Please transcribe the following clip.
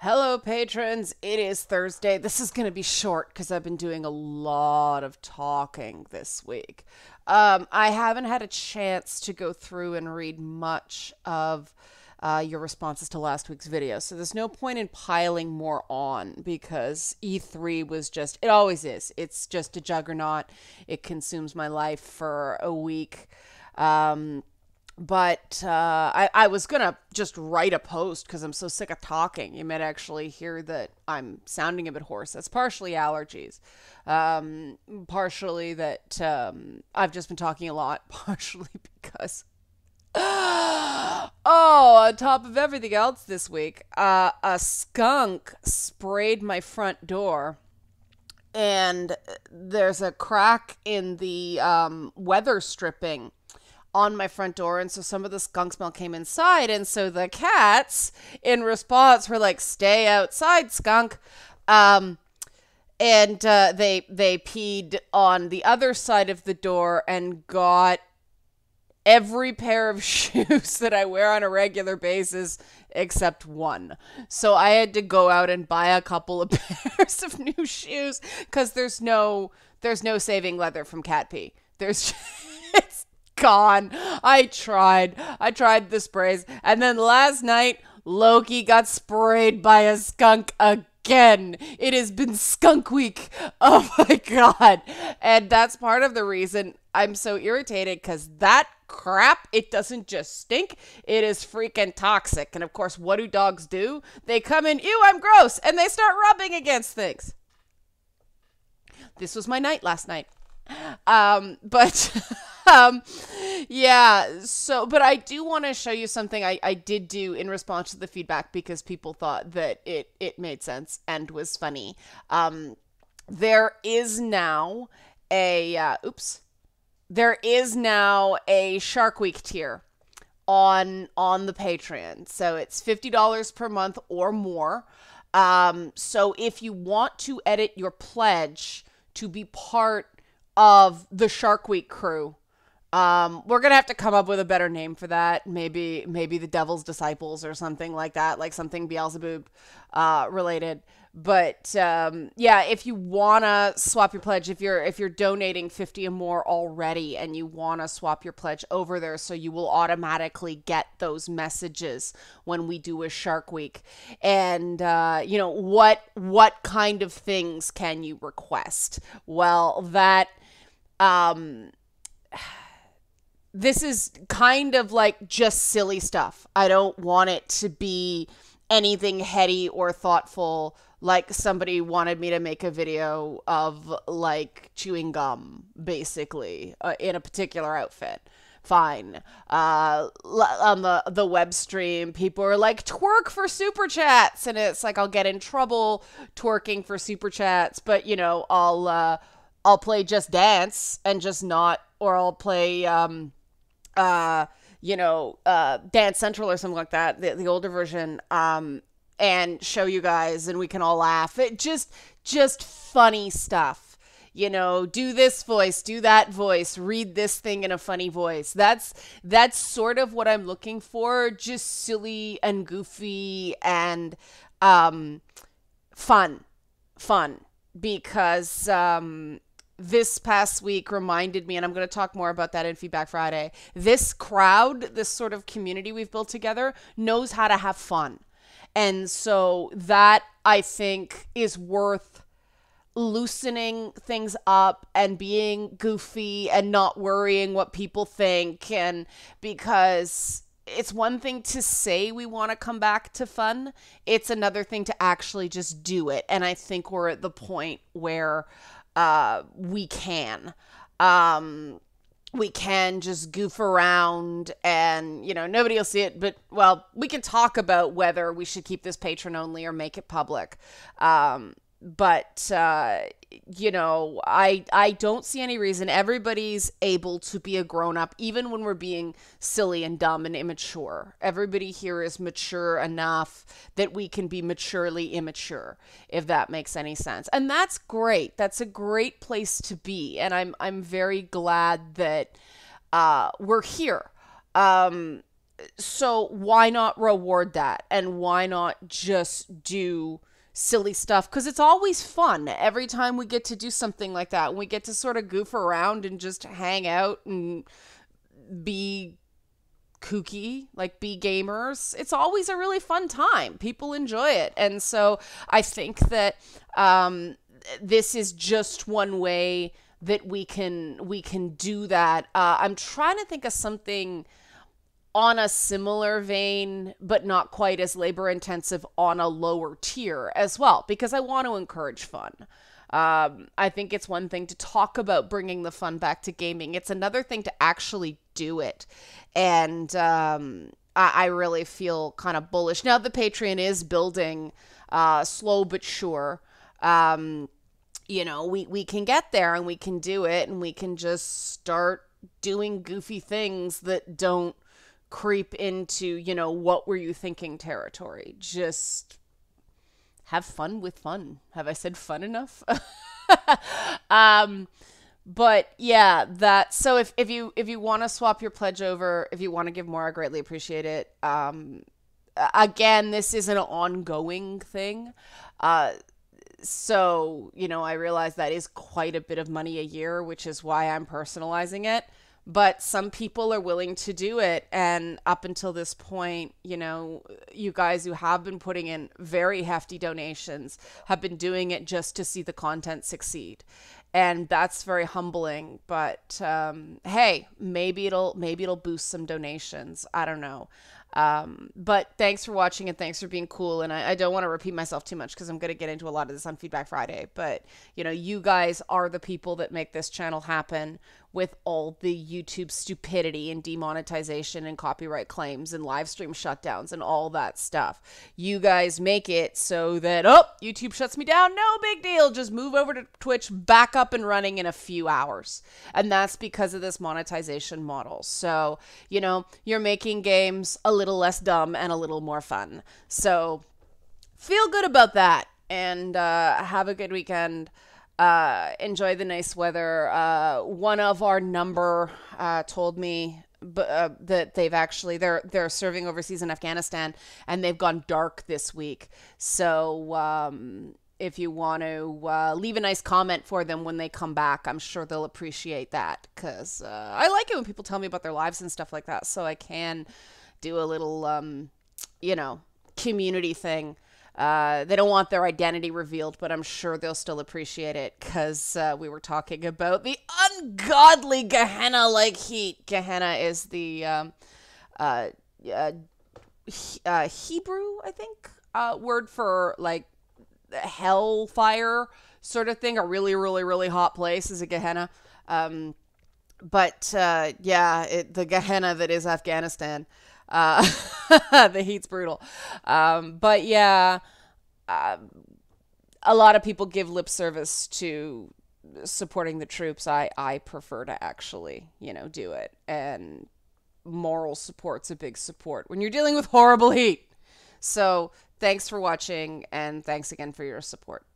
Hello, patrons. It is Thursday. This is going to be short because I've been doing a lot of talking this week. I haven't had a chance to go through and read much of your responses to last week's video. So there's no point in piling more on because E3 was just, it always is. It's just a juggernaut. It consumes my life for a week. Um, but I was gonna just write a post because I'm so sick of talking. You might actually hear that I'm sounding a bit hoarse. That's partially allergies, partially that I've just been talking a lot, partially because oh, on top of everything else this week, a skunk sprayed my front door. And there's a crack in the weather stripping on my front door, and so some of the skunk smell came inside, and so the cats in response were like, stay outside, skunk. And they peed on the other side of the door and got every pair of shoes that I wear on a regular basis except one. So I had to go out and buy a couple of pairs of new shoes because there's no saving leather from cat pee. There's it's gone. I tried the sprays, and then last night Loki got sprayed by a skunk again. It has been skunk week. Oh my god. And that's part of the reason I'm so irritated, because that crap, it doesn't just stink, it is freaking toxic. And of course, what do dogs do? They come in, ew, I'm gross, and they start rubbing against things. This was my night last night. But um, yeah, so, but I do want to show you something I did do in response to the feedback because people thought that it made sense and was funny. There is now there is now a Shark Week tier on the Patreon. So it's $50 per month or more. So if you want to edit your pledge to be part of the Shark Week crew, we're gonna have to come up with a better name for that. Maybe the Devil's Disciples or something like that, like something Beelzebub related. But yeah, if you wanna swap your pledge, if you're donating 50 or more already, and you wanna swap your pledge over there, so you will automatically get those messages when we do a Shark Week. And what kind of things can you request? Well, that this is kind of like just silly stuff. I don't want it to be anything heady or thoughtful, like somebody wanted me to make a video of like chewing gum, basically, in a particular outfit. Fine. On the web stream, people are like, twerk for super chats, and it's like, I'll get in trouble twerking for super chats, but I'll play Just Dance and just not, or I'll play Dance Central or something like that, the older version, and show you guys, and we can all laugh. It just funny stuff. Do this voice, do that voice, read this thing in a funny voice. That's sort of what I'm looking for. Just silly and goofy and fun, because this past week reminded me, and I'm going to talk more about that in Feedback Friday, this crowd, this sort of community we've built together, knows how to have fun. And so that, I think, is worth loosening things up and being goofy and not worrying what people think. And because it's one thing to say we want to come back to fun, it's another thing to actually just do it. And I think we're at the point where we can. We can just goof around and, nobody will see it, but, well, we can talk about whether we should keep this patron only or make it public. But I don't see any reason. Everybody's able to be a grown-up, even when we're being silly and dumb and immature. Everybody here is mature enough that we can be maturely immature, if that makes any sense. And that's great. That's a great place to be. And I'm very glad that we're here. So why not reward that? And why not just do silly stuff? Because it's always fun every time we get to do something like that. We get to sort of goof around and just hang out and be kooky, like be gamers. It's always a really fun time. People enjoy it. And so I think that this is just one way that we can do that. I'm trying to think of something on a similar vein, but not quite as labor intensive on a lower tier as well, because I want to encourage fun. I think it's one thing to talk about bringing the fun back to gaming. It's another thing to actually do it. And I really feel kind of bullish. Now, the Patreon is building slow but sure. We can get there and we can do it and we can just start doing goofy things that don't creep into, what were you thinking territory. Just have fun with fun. Have I said fun enough? But yeah, so if you want to swap your pledge over, if you want to give more, I greatly appreciate it. Again, this is an ongoing thing. So, I realize that is quite a bit of money a year, which is why I'm personalizing it. But some people are willing to do it. And up until this point, you guys who have been putting in very hefty donations have been doing it just to see the content succeed. And that's very humbling. But hey, maybe it'll boost some donations. I don't know. But thanks for watching and thanks for being cool. And I don't want to repeat myself too much because I'm going to get into a lot of this on Feedback Friday. But, you guys are the people that make this channel happen with all the YouTube stupidity and demonetization and copyright claims and live stream shutdowns and all that stuff. You guys make it so that, YouTube shuts me down. No big deal. Just move over to Twitch, back up and running in a few hours. And that's because of this monetization model. So, you're making games a little less dumb and a little more fun. So feel good about that and have a good weekend. Enjoy the nice weather. One of our number told me that they're serving overseas in Afghanistan and they've gone dark this week. So if you want to leave a nice comment for them when they come back, I'm sure they'll appreciate that because I like it when people tell me about their lives and stuff like that. So I can do a little, community thing. They don't want their identity revealed, but I'm sure they'll still appreciate it because we were talking about the ungodly Gehenna-like heat. Gehenna is the Hebrew, I think, word for like hellfire sort of thing. A really, really, really hot place is a Gehenna. The Gehenna that is Afghanistan. The heat's brutal. But yeah, a lot of people give lip service to supporting the troops. I prefer to actually, do it. And moral support's a big support when you're dealing with horrible heat. So thanks for watching and thanks again for your support.